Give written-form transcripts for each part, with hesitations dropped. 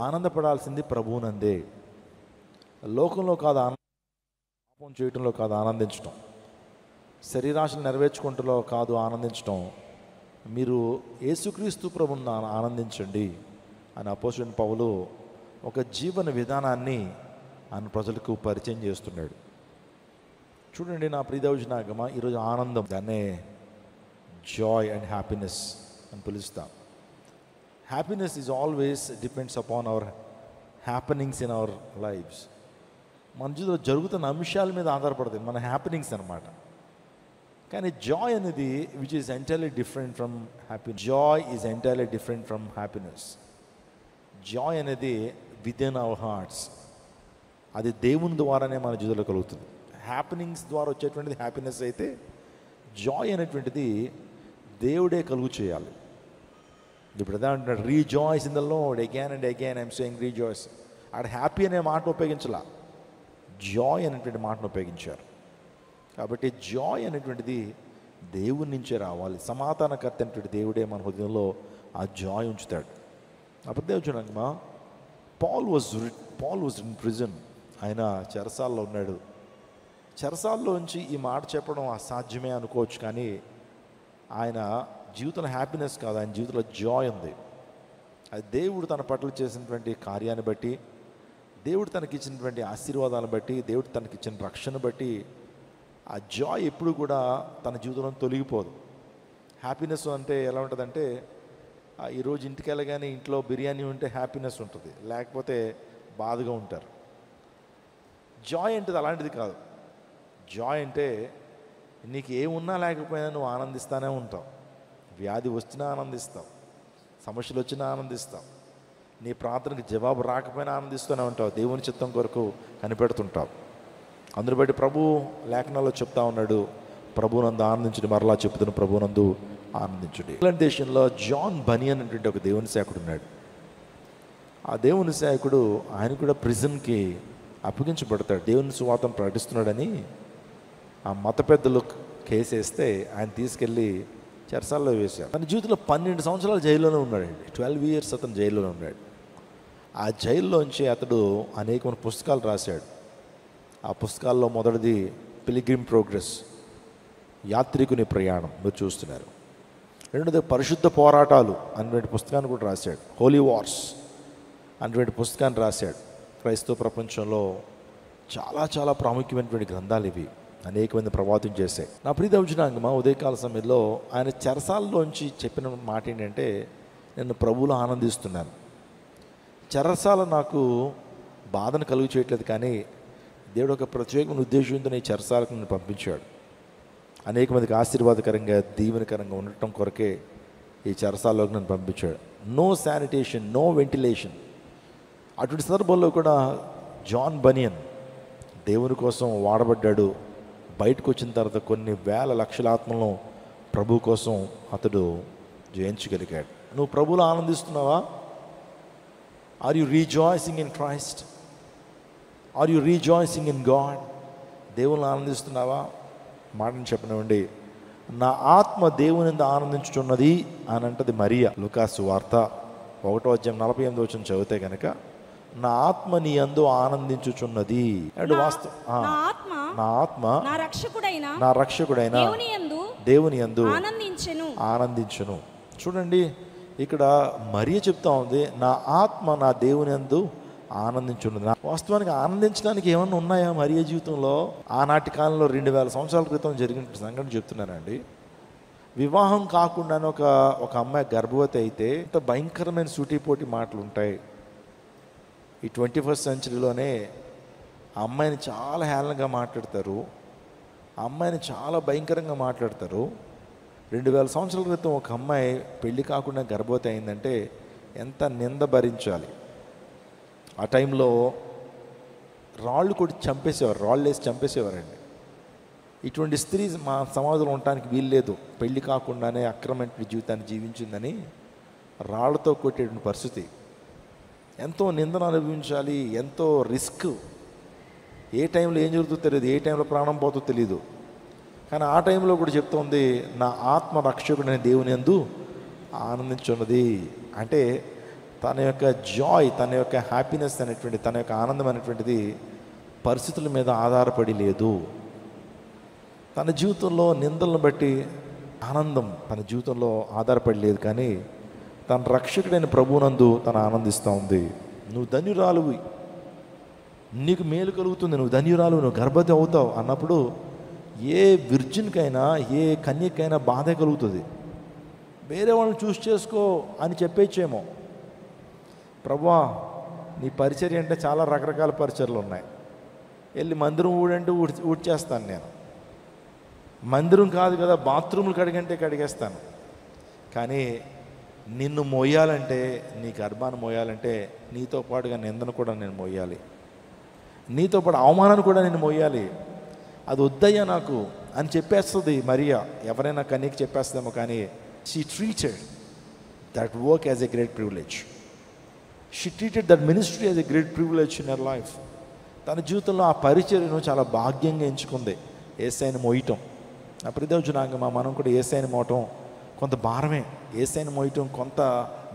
ఆనందపడాల్సింది ప్రభువునందే. లోకంలో కాదు పాపం చేయటంలో కాదు ఆనందించటం, శరీరాశలు నెరవేర్చుకుంటలో కాదు ఆనందించటం. మీరు యేసుక్రీస్తు ప్రభువుని ఆనందించండి అని అపోస్తలుడైన పౌలు ఒక జీవన విధానాన్ని ఆయన ప్రజలకు పరిచయం చేస్తున్నాడు. చూడండి నా ప్రియదౌజనాగమ, ఈరోజు ఆనందం, దాన్నే జాయ్ అండ్ హ్యాపీనెస్ అని పిలుస్తాం. Happiness is always depends upon our happenings in our lifes. మన జీవితంలో జరుగుతున్న అంశాల మీద ఆధారపడుతుంది మన హ్యాపెనింగ్స్ అన్నమాట. కానీ జాయ్ అనేది which is entirely different from happy. Joy is entirely different from happiness. Joy అనేది విదిన్ అవర్ హార్ట్స్, అది దేవుని ద్వారానే మన జీవితంలో కలుగుతుంది. హ్యాపెనింగ్స్ ద్వారా వచ్చేటువంటిది హ్యాపీనెస్ అయితే, జాయ్ అనేటువంటిది దేవుడే కలుగు చేయాలి. ఇప్పుడు ఎలా అంటున్నాడు, rejoice in the lord again and again I'm saying rejoice. ఆడ హ్యాపీ అనే మాట ఉపయోగించాల, జాయ్ అనేటువంటి మాటను ఉపయోగించారు. కాబట్టి జాయ్ అనేటువంటిది దేవుని నుంచే రావాలి. సమాధానకర్త అనేటువంటి దేవుడే మన హృదయంలో ఆ జాయ్ ఉంచుతాడు. అప్పుడు దేవుడు పాల్ వాజ్ ఇన్ ప్రిజన్. ఆయన చెరసాల్లో ఉన్నాడు. చెరసాల్లోంచి ఈ మాట చెప్పడం అసాధ్యమే అనుకోవచ్చు, కానీ ఆయన జీవితంలో హ్యాపీనెస్ కాదు, ఆయన జీవితంలో జాయ్ ఉంది. అది దేవుడు తన పట్ల చేసినటువంటి కార్యాన్ని బట్టి, దేవుడు తనకిచ్చినటువంటి ఆశీర్వాదాలను బట్టి, దేవుడు తనకిచ్చిన రక్షణ బట్టి ఆ జాయ్ ఎప్పుడు కూడా తన జీవితంలో తొలగిపోదు. హ్యాపీనెస్ అంటే ఎలా ఉంటుందంటే, ఈరోజు ఇంటికి వెళ్ళగానే ఇంట్లో బిర్యానీ ఉంటే హ్యాపీనెస్ ఉంటుంది, లేకపోతే బాధగా ఉంటారు. జాయ్ అంటే అలాంటిది కాదు. జాయ్ అంటే నీకు ఏమున్నా లేకపోయినా నువ్వు ఆనందిస్తూనే ఉంటావు. వ్యాధి వచ్చినా ఆనందిస్తావు, సమస్యలు వచ్చినా ఆనందిస్తావు, నీ ప్రార్థనకు జవాబు రాకపోయినా ఆనందిస్తూనే ఉంటావు, దేవుని చిత్తం కొరకు కనిపెడుతుంటావు. అందుని బట్టి ప్రభు లేఖనాల్లో చెప్తా ఉన్నాడు, ప్రభునందు ఆనందించుడు. మరలా చెప్తున్న ప్రభునందు ఆనందించుడు. ఇంగ్లాండ్ దేశంలో జాన్ బనియన్ అనేటువంటి ఒక దేవుని సేవకుడు ఉన్నాడు. ఆ దేవుని సేవకుడు ఆయన కూడా ప్రిజన్కి అప్పగించబడతాడు. దేవుని సువార్తను ప్రకటిస్తున్నాడని ఆ మత పెద్దలు కేసేస్తే ఆయన తీసుకెళ్ళి చెరసాల్లో వేశారు. తన జీవితంలో 12 సంవత్సరాలు జైల్లోనే ఉన్నాడండి. 12 years అతను జైల్లోనే ఉన్నాడు. ఆ జైల్లోంచి అతడు అనేకమైన పుస్తకాలు రాశాడు. ఆ పుస్తకాల్లో మొదటిది పిలిగ్రిమ్ ప్రోగ్రెస్, యాత్రికుని ప్రయాణం, మీరు చూస్తున్నారు. రెండోది పరిశుద్ధ పోరాటాలు అనేటువంటి పుస్తకాన్ని కూడా రాశాడు. హోలీ వార్స్ అనేటువంటి పుస్తకాన్ని రాశాడు. క్రైస్తవ ప్రపంచంలో చాలా చాలా ప్రాముఖ్యమైనటువంటి గ్రంథాలు ఇవి. అనేక మంది ప్రభావితం చేశాయి. నా ప్రియదౌజనాంగమా, ఉదయకాల సమయంలో ఆయన చెరసాల్లోంచి చెప్పిన మాట ఏంటంటే, నేను ప్రభువులో ఆనందిస్తున్నాను. చెరసాల నాకు బాధను కలుగు చేయట్లేదు, కానీ దేవుడు ఒక ప్రత్యేకమైన ఉద్దేశంతో ఈ చెరసాలకు నన్ను పంపించాడు. అనేక మందికి ఆశీర్వాదకరంగా దీవెనకరంగా ఉండటం కొరకే ఈ చెరసాల్లోకి నన్ను పంపించాడు. No sanitation, no ventilation. అటువంటి సందర్భంలో కూడా జాన్ బనియన్ దేవుని కోసం వాడబడ్డాడు. బయటకు వచ్చిన తర్వాత కొన్ని వేల లక్షల ఆత్మలను ప్రభు కోసం అతడు జయించగలిగాడు. నువ్వు ప్రభువులో ఆనందిస్తున్నావా? Are you rejoicing in Christ? Are you rejoicing in God? దేవుని ఆనందిస్తున్నావా? మాటను చెప్పనివ్వండి, నా ఆత్మ దేవుని ఆనందించుచున్నది అని అంటది మరియ. లూకాసు వార్త 1:48 చదివితే కనుక, నా ఆత్మ నీ యందు ఆనందించుచున్నది. నా ఆత్మ నా రక్షకుడైన దేవుని యందు ఆనందించును. చూడండి, ఇక్కడ మరియ చెప్తా ఉంది, నా ఆత్మ నా దేవుని యందు ఆనందించున్నది. వాస్తవానికి ఆనందించడానికి ఏమన్నా ఉన్నాయా మరియ జీవితంలో? ఆనాటి కాలంలో 2000 సంవత్సరాల క్రితం జరిగిన సంఘటన చెప్తున్నానండి. వివాహం కాకుండానే ఒక అమ్మాయి గర్భవతి అయితే ఇంత భయంకరమైన సూటిపోటి మాటలు ఉంటాయి. ఈ 21st centuryలోనే ఆ అమ్మాయిని చాలా హేళనగా మాట్లాడతారు, ఆ అమ్మాయిని చాలా భయంకరంగా మాట్లాడతారు. 2000 సంవత్సరాల క్రితం ఒక అమ్మాయి పెళ్లి కాకుండా గర్భవతి అయిందంటే ఎంత నింద భరించాలి. ఆ టైంలో రాళ్ళు కొట్టి చంపేసేవారు, రాళ్ళు వేసి చంపేసేవారండి. ఇటువంటి స్త్రీ మా సమాజంలో ఉండటానికి వీల్లేదు. పెళ్లి కాకుండానే అక్రమమైన జీవితాన్ని జీవించిందని రాళ్లతో కొట్టేటువంటి పరిస్థితి. ఎంతో నిందను అనుభవించాలి, ఎంతో రిస్క్. ఏ టైంలో ఏం జరుగుతుందో తెలియదు, ఏ టైంలో ప్రాణం పోతుందో తెలియదు. కానీ ఆ టైంలో కూడా చెప్తోంది, నా ఆత్మ రక్షకుడైన దేవుని యందు ఆనందించున్నది. అంటే తన యొక్క జాయ్, తన యొక్క హ్యాపీనెస్ అనేటువంటి, తన యొక్క ఆనందం అనేటువంటిది పరిస్థితుల మీద ఆధారపడి లేదు. తన జీవితంలో నిందలను బట్టి ఆనందం తన జీవితంలో ఆధారపడి లేదు, కానీ తన రక్షకుడైన ప్రభువునందు తను ఆనందిస్తూ ఉంది. నువ్వు ధన్యురాలువి, నీకు మేలు కలుగుతుంది, నువ్వు ధన్యురాలు, నువ్వు గర్భవతి అవుతావు అన్నప్పుడు ఏ విర్జిన్కైనా, ఏ కన్యకైనా బాధే కలుగుతుంది. వేరే వాళ్ళని చూస్ చేసుకో అని చెప్పేచ్చేమో. ప్రభువా, నీ పరిచర్య అంటే చాలా రకరకాల పరిచర్లు ఉన్నాయి, వెళ్ళి మందిరం ఊడంటే ఊడ్చేస్తాను నేను. మందిరం కాదు కదా, బాత్రూములు కడిగంటే కడిగేస్తాను. కానీ నిన్ను మోయాలంటే, నీ గర్భాన్ని మోయాలంటే నీతో పాటుగా నిందను కూడా నేను మోయాలి, నీతో పాటు అవమానాన్ని కూడా నేను మోయాలి. అది వద్దయ్యా నాకు అని చెప్పేస్తుంది మరియా. ఎవరైనా కన్నీకి చెప్పేస్తామో, కానీ she treated that work as a great privilege. She treated that ministry as a great privilege in her life. తన జీవితంలో ఆ పరిచర్యను చాలా భాగ్యంగా ఎంచుకుంది, యేసయ్యను మోయటం. నా ప్రియదేవజనాంగమా, మనం కూడా యేసయ్యను మోయటం కొంత భారమే, యేసయ్యను మోయటం కొంత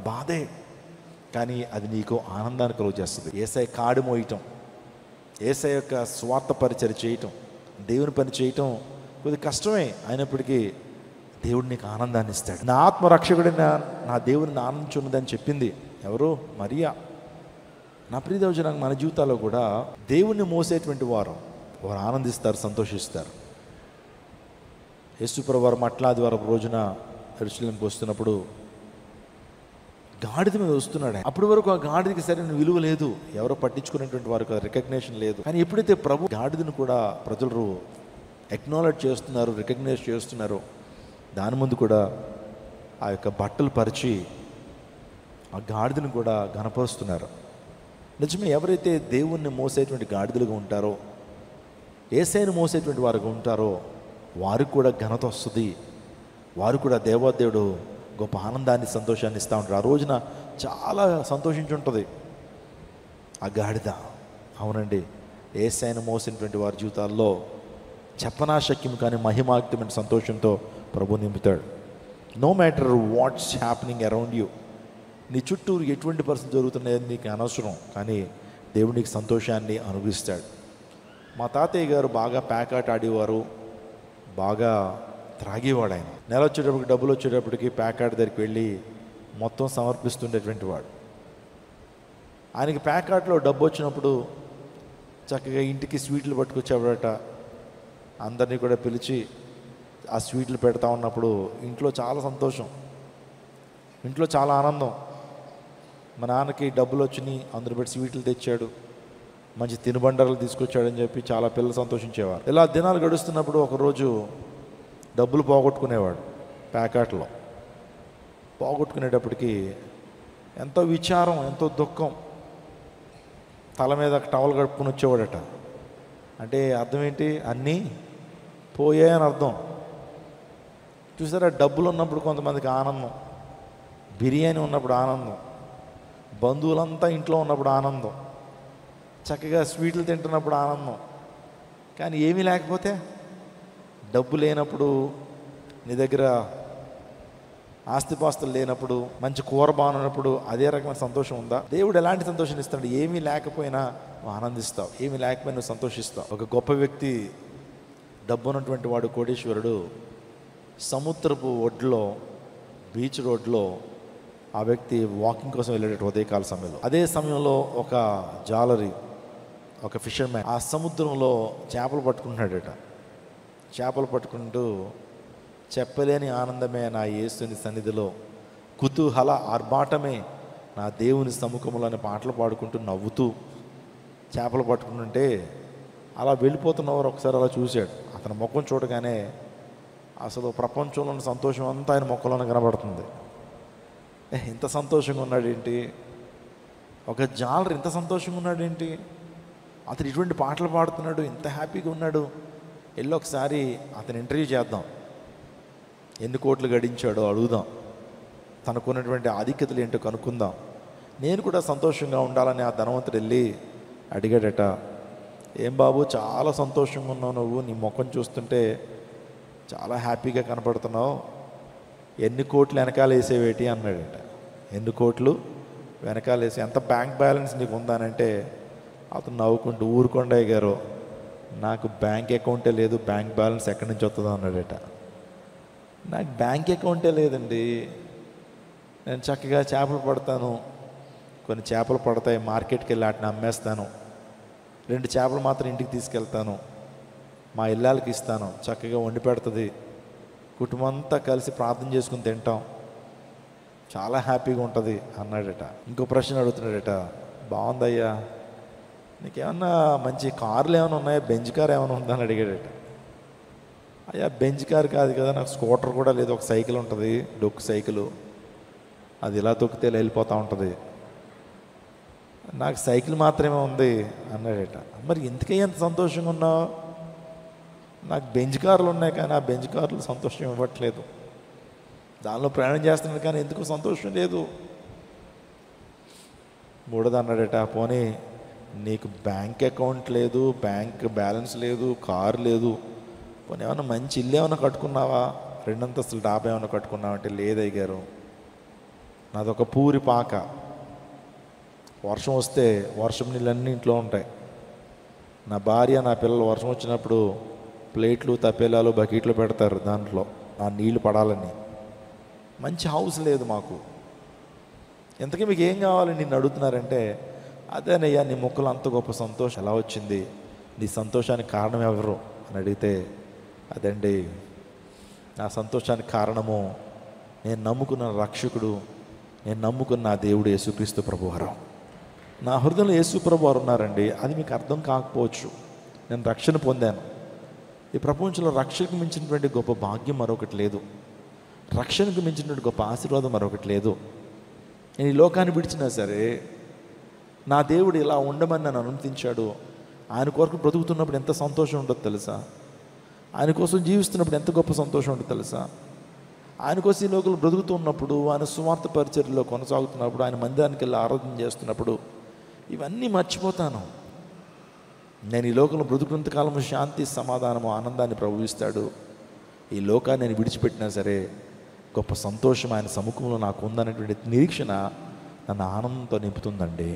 బాధే, కానీ అది నీకు ఆనందాన్ని కలుగు చేస్తుంది. యేసయ్య కాడి మోయటం, యేసయ్య యొక్క స్వార్థ పరిచర్య చేయటం, దేవుని పని చేయటం కొద్ది కష్టమే, అయినప్పటికీ దేవుడు నీకు ఆనందాన్ని ఇస్తాడు. నా ఆత్మరక్షకుడైన నా దేవుడిని ఆనందించున్నదని చెప్పింది ఎవరు? మరియా. నా ప్రియదేవజనాంగ, మన జీవితాల్లో కూడా దేవుణ్ణి మోసేటువంటి వారు ఆనందిస్తారు, సంతోషిస్తారు. యేసుప్రభువు వారు మట్లాదివారం రోజున యెరూషలేముకి వస్తున్నప్పుడు గాడిద మీద వస్తున్నాడు. అప్పటి వరకు ఆ గాడిదకి సరైన విలువ లేదు, ఎవరో పట్టించుకునేటువంటి వారికి రికగ్నేషన్ లేదు. కానీ ఎప్పుడైతే ప్రభు గాడిదను కూడా ప్రజలు ఎక్నాలెడ్జ్ చేస్తున్నారు, రికగ్నైజ్ చేస్తున్నారు, దాని ముందు కూడా ఆ యొక్క బట్టలు పరిచి ఆ గాడిదను కూడా ఘనపరుస్తున్నారు. నిజమే, ఎవరైతే దేవుణ్ణి మోసేటువంటి గాడిదలుగా ఉంటారో, యేసయ్యను మోసేటువంటి వారుగా ఉంటారో, వారికి కూడా ఘనత వస్తుంది. వారు కూడా దేవాదేవుడు గొప్ప ఆనందాన్ని, సంతోషాన్ని ఇస్తూ ఉంటారు. ఆ రోజున చాలా సంతోషించి ఉంటుంది ఆ గాడిద. అవునండి, యేసయ్యను మోసినటువంటి వారి జీవితాల్లో చెప్పనాశక్యం కానీ మహిమాక్తమైన సంతోషంతో ప్రభు నింపుతాడు. No matter what's happening around you, నీ చుట్టూ ఎటువంటి పరిస్థితి జరుగుతున్నాయని నీకు అనవసరం, కానీ దేవుడు నీకు సంతోషాన్ని అనుభవిస్తాడు. మా తాతయ్య గారు బాగా ప్యాకాట్ ఆడేవారు, బాగా త్రాగేవాడు. ఆయన నెల వచ్చేటప్పటికి, డబ్బులు వచ్చేటప్పటికి ప్యాకాట్ దగ్గరికి వెళ్ళి మొత్తం సమర్పిస్తుండేటువంటి వాడు. ఆయనకి ప్యాకాట్లో డబ్బు వచ్చినప్పుడు చక్కగా ఇంటికి స్వీట్లు పట్టుకొచ్చేవాడట. అందరినీ కూడా పిలిచి ఆ స్వీట్లు పెడతా ఉన్నప్పుడు ఇంట్లో చాలా సంతోషం, ఇంట్లో చాలా ఆనందం. మా నాన్నకి డబ్బులు వచ్చినాయి, అందులో పెట్టి స్వీట్లు తెచ్చాడు, మంచి తినుబండారాలు తీసుకొచ్చాడని చెప్పి చాలా పిల్లలు సంతోషించేవారు. ఇలా దినాలు గడుస్తున్నప్పుడు ఒకరోజు డబ్బులు పోగొట్టుకునేవాడు. ప్యాకెట్లో పోగొట్టుకునేటప్పటికి ఎంతో విచారం, ఎంతో దుఃఖం, తల మీద టవల్ కట్టుకుని వచ్చేవాడట. అంటే అర్థం ఏంటి? అన్నీ పోయాయని అర్థం. చూసారా, డబ్బులు ఉన్నప్పుడు కొంతమందికి ఆనందం, బిర్యానీ ఉన్నప్పుడు ఆనందం, బంధువులంతా ఇంట్లో ఉన్నప్పుడు ఆనందం, చక్కగా స్వీట్లు తింటున్నప్పుడు ఆనందం. కానీ ఏమీ లేకపోతే, డబ్బు లేనప్పుడు, నీ దగ్గర ఆస్తిపాస్తులు లేనప్పుడు, మంచి కూర బాగున్నప్పుడు అదే రకమైన సంతోషం ఉందా? దేవుడు ఎలాంటి సంతోషం ఇస్తాడు? ఏమీ లేకపోయినా నువ్వు ఆనందిస్తావు, ఏమీ లేకపోయినా నువ్వు సంతోషిస్తావు. ఒక గొప్ప వ్యక్తి, డబ్బు ఉన్నటువంటి వాడు, కోటేశ్వరుడు, సముద్రపు ఒడ్లో, బీచ్ రోడ్లో ఆ వ్యక్తి వాకింగ్ కోసం వెళ్ళేటట్టు ఉదయకాల సమయంలో. అదే సమయంలో ఒక జాలరీ, ఒక ఫిషర్మ్యాన్ ఆ సముద్రంలో చేపలు పట్టుకుంటున్నాడట. చేపలు పట్టుకుంటూ చెప్పలేని ఆనందమే నా యేసుని సన్నిధిలో, కుతూహల ఆర్భాటమే నా దేవుని సముఖంలో అనే పాటలు పాడుకుంటూ నవ్వుతూ చేపలు పట్టుకుంటుంటే అలా వెళ్ళిపోతున్నవారు ఒకసారి అలా చూశాడు. అతని ముఖం చూడగానే అసలు ప్రపంచంలోని సంతోషం అంతా ఆయన ముఖంలోనే కనబడుతుంది. ఇంత సంతోషంగా ఉన్నాడేంటి? ఒక జాలర్ ఇంత సంతోషంగా ఉన్నాడేంటి? అతను ఇటువంటి పాటలు పాడుతున్నాడు, ఇంత హ్యాపీగా ఉన్నాడు. వెళ్ళి ఒకసారి అతను ఇంటర్వ్యూ చేద్దాం, ఎన్ని కోట్లు గడించాడో అడుగుదాం, తనకున్నటువంటి ఆధిక్యతలు ఏంటో కనుక్కుందాం. నేను కూడా సంతోషంగా ఉండాలని ఆ ధనవంతుడు వెళ్ళి అడిగాడట. ఏం బాబు, చాలా సంతోషంగా ఉన్నావు నువ్వు, నీ ముఖం చూస్తుంటే చాలా హ్యాపీగా కనపడుతున్నావు, ఎన్ని కోట్లు వెనకాల వేసేవేటి అన్నాడట. ఎన్ని కోట్లు వెనకాలేసి ఎంత బ్యాంక్ బ్యాలెన్స్ నీకు ఉందానంటే అతను నవ్వుకుంటూ ఊరుకొండయ్య గారు నాకు బ్యాంక్ అకౌంటే లేదు, బ్యాంక్ బ్యాలెన్స్ ఎక్కడి నుంచి వస్తుందో అన్నాడట. నాకు బ్యాంక్ అకౌంటే లేదండి, నేను చక్కగా చేపలు పడతాను, కొన్ని చేపలు పడతాయి, మార్కెట్కి వెళ్ళి వాటిని అమ్మేస్తాను, 2 చేపలు మాత్రం ఇంటికి తీసుకెళ్తాను, మా ఇల్లాలకి ఇస్తాను, చక్కగా వండి పెడుతుంది, కుటుంబం అంతా కలిసి ప్రార్థన చేసుకుని తింటాం, చాలా హ్యాపీగా ఉంటుంది అన్నాడట. ఇంకో ప్రశ్న అడుగుతున్నాడట, బాగుందయ్యా, నీకేమన్నా మంచి కార్లు ఏమైనా ఉన్నాయా, బెంజ్ కార్ ఏమైనా ఉందా అని అడిగాడట. అయ్యా బెంజ్ కార్ కాదు కదా, నాకు స్కూటర్ కూడా లేదు, ఒక సైకిల్ ఉంటుంది, డొక్కు సైకిల్, అది ఇలా తొక్కితే వెళ్ళిపోతూ ఉంటుంది, నాకు సైకిల్ మాత్రమే ఉంది అన్నాడట. మరి ఎందుకయ్యా ఎంత సంతోషంగా ఉన్నావు? నాకు బెంజ్ కార్లు ఉన్నాయి కానీ ఆ బెంజ్ కార్లు సంతోషం ఇవ్వట్లేదు, దానిలో ప్రయాణం చేస్తున్నాడు కానీ ఎందుకు సంతోషం లేదు. మూడోది అన్నాడట, పోనీ నీకు బ్యాంక్ అకౌంట్ లేదు, బ్యాంక్ బ్యాలెన్స్ లేదు, కారు లేదు, పోనీ ఏమన్నా మంచి ఇల్లు ఏమైనా కట్టుకున్నావా, 2 అంతస్తుల డాబా ఏమైనా కట్టుకున్నావా అంటే లేదయ్య గారు, నాదొక పూరి పాక, వర్షం వస్తే వర్షం నీళ్ళన్నీ ఇంట్లో ఉంటాయి, నా భార్య నా పిల్లలు వర్షం వచ్చినప్పుడు ప్లేట్లు తపేలాలు బకెట్లు పెడతారు, దాంట్లో ఆ నీళ్లు పడాలని. మంచి హౌస్ లేదు మాకు, ఇంతకీ మీకు ఏం కావాలి నిన్ను అడుగుతున్నారంటే, అదేనయ్యా నీ ముక్కలు అంత గొప్ప సంతోషం ఎలా వచ్చింది, నీ సంతోషానికి కారణం ఎవరు అని అడిగితే, అదండి నా సంతోషానికి కారణము నేను నమ్ముకున్న రక్షకుడు, నేను నమ్ముకున్న నా దేవుడు యేసుక్రీస్తు ప్రభువారు. నా హృదయంలో యేసు ప్రభువారు ఉన్నారండి. అది మీకు అర్థం కాకపోవచ్చు. నేను రక్షణ పొందాను. ఈ ప్రపంచంలో రక్షణకు మించినటువంటి గొప్ప భాగ్యం మరొకటి లేదు, రక్షణకు మించినటువంటి గొప్ప ఆశీర్వాదం మరొకటి లేదు. నేను ఈ లోకాన్ని విడిచినా సరే నా దేవుడు ఇలా ఉండమని నన్ను అనుమతించాడు. ఆయన కొరకు బ్రతుకుతున్నప్పుడు ఎంత సంతోషం ఉంటుందో తెలుసా, ఆయన కోసం జీవిస్తున్నప్పుడు ఎంత గొప్ప సంతోషం ఉంటుందో తెలుసా. ఆయన కోసం ఈ లోకలు బ్రతుకుతున్నప్పుడు, ఆయన సువార్త పరిచర్యలో కొనసాగుతున్నప్పుడు, ఆయన మందిరానికి వెళ్ళి ఆరాధన చేస్తున్నప్పుడు ఇవన్నీ మర్చిపోతాను. నేను ఈ లోకంలో బ్రతుకున్నంతకాలము శాంతి, సమాధానము, ఆనందాన్ని ప్రభువిస్తాడు. ఈ లోకాన్ని నేను విడిచిపెట్టినా సరే గొప్ప సంతోషం ఆయన సముఖంలో నాకు ఉందనేటువంటి నిరీక్షణ నన్ను ఆనందంతో నింపుతుందండి.